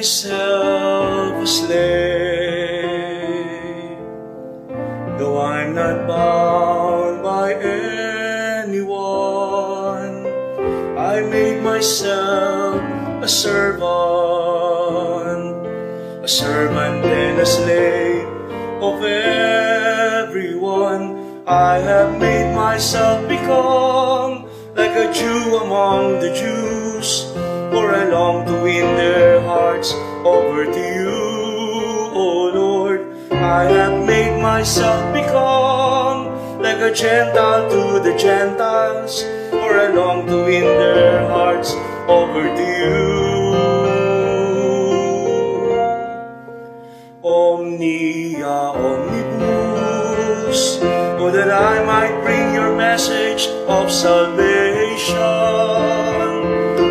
myself a slave, though I'm not bound by anyone. I made myself a servant and a slave of everyone. I have made myself become like a Jew among the Jews, for I long to win their hearts over to you, O Lord. I have made myself become like a Gentile to the Gentiles, for I long to win their hearts over to you. Omnia omnibus, oh, that I might bring your message of salvation,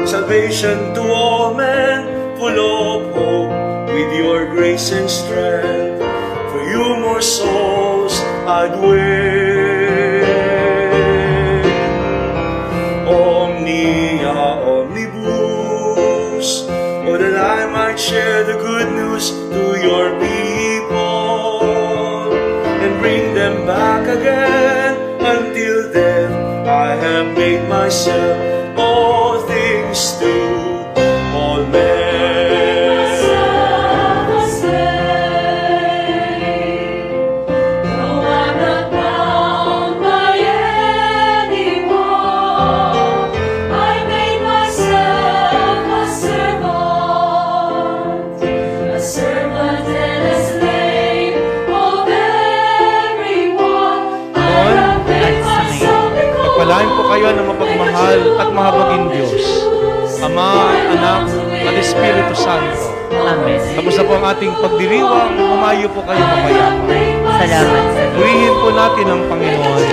salvation to all men, full of hope, with your grace and strength. For you more souls I'd win. Omnia omnibus, oh, that I might share the good news to your people and bring them back again. Until then, I have made myself all things to all men. Pagpalain po kayo ng mapagmahal at mahabagin Diyos, Ama, Anak, at Espiritu Santo. Amen. Tapos na po ang ating pagdiriwang, umayo po kayo mapayapa. Salamat sa Diyos. Purihin po natin ang Panginoon.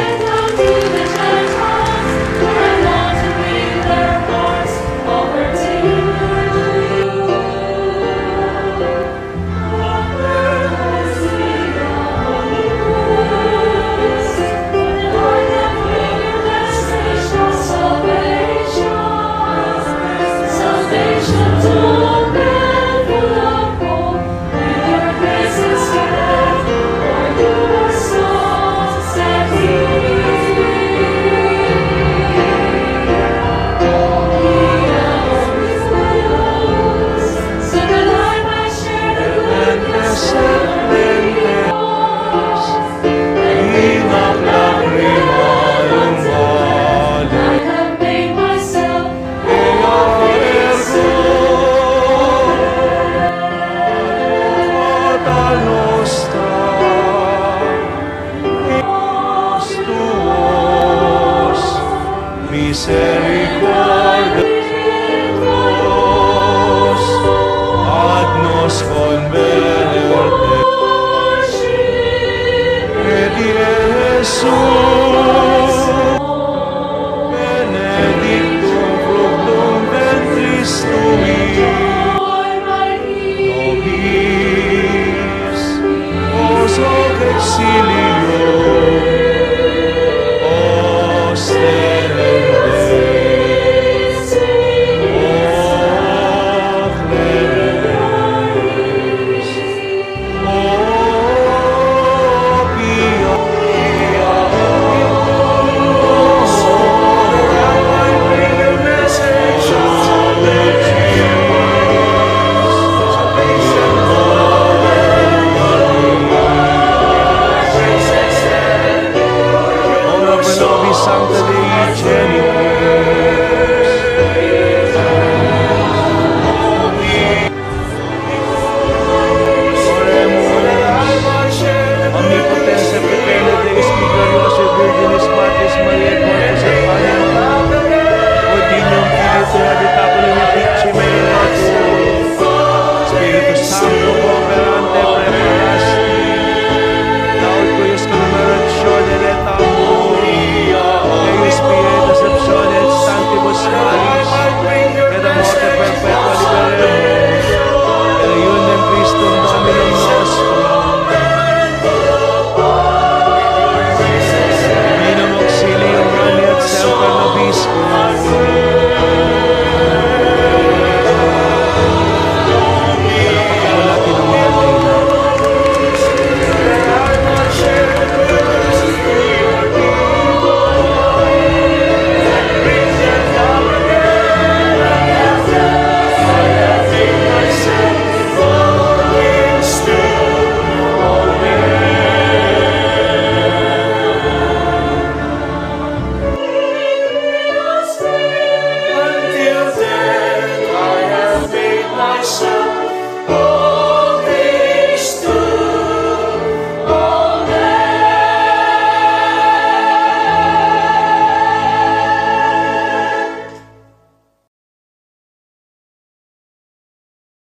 Misericordios, ad nos converte, et Jesus, benedictum fructum ventris tui, nobis, os hoc exilia.